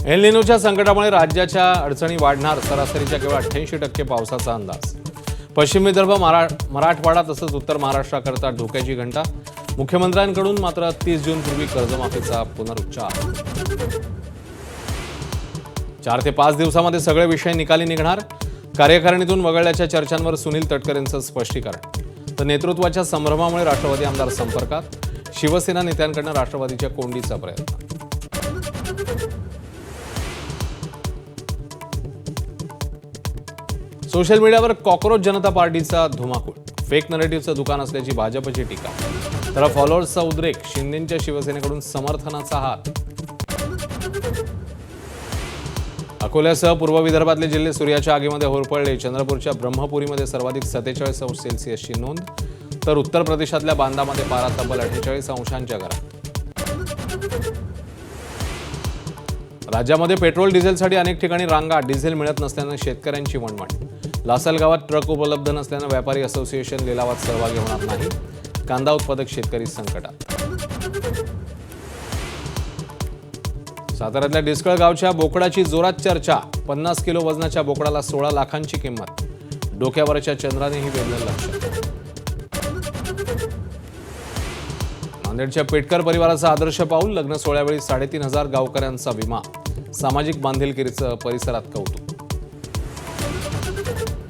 L निनोच्या संकटामुळे राज्याच्या अडचणी वाढणार, सरासरीच्या केवळ 88% पावसाचा अंदाज. पश्चिम विदर्भ, मराठवाडा तसंच उत्तर महाराष्ट्राकरता धोक्याची घंटा. मुख्यमंत्र्यांकडून मात्र 30 जूनपूर्वी कर्जमाफीचा पुनरुच्चार. 4 ते 5 दिवसामध्ये सगळे विषय निकाली निघणार. कार्यकारिणीतून वगळल्याच्या चर्चांवर सुनील तटकरेंचं स्पष्टीकरण. तर नेतृत्वाच्या संभ्रमामुळे राष्ट्रवादी आमदार संपर्कात. शिवसेना नेत्यांकडून राष्ट्रवादीच्या कोंडीचा प्रयत्न. सोशल मीडियावर कॉकरोच जनता पार्टीचा धुमाकूळ. फेक नरेटिव्हचं दुकान असल्याची भाजपची टीका. तर फॉलोअर्सचा उद्रेक. शिंदेंच्या शिवसेनेकडून समर्थनाचा हात. अकोल्यासह पूर्व विदर्भातले जिल्हे सूर्याच्या आगीमध्ये होरपळले. चंद्रपूरच्या ब्रह्मपुरीमध्ये सर्वाधिक 47 अंश सेल्सिअसची नोंद. तर उत्तर प्रदेशातल्या बांदामध्ये पारा तब्बल 48 अंशांच्या घरात. राज्यामध्ये पेट्रोल डिझेलसाठी अनेक ठिकाणी रांगा. डिझेल मिळत नसल्यानं शेतकऱ्यांची वणवण. लासलगावात ट्रक उपलब्ध नसल्यानं व्यापारी असोसिएशन लिलावात सहभागी होणार नाही. कांदा उत्पादक शेतकरी संकटात. साताऱ्यातल्या डिस्कळ गावच्या बोकडाची जोरात चर्चा. 50 किलो वजनाच्या बोकडाला 16 लाखांची किंमत. डोक्यावरच्या चंद्रानेही वेधलं लक्ष. नांदेडच्या पेटकर परिवाराचा आदर्श पाऊल. लग्न सोहळ्यावेळी 3500 गावकऱ्यांचा विमा. सामाजिक बांधिलकीचं परिसरात कौतुक.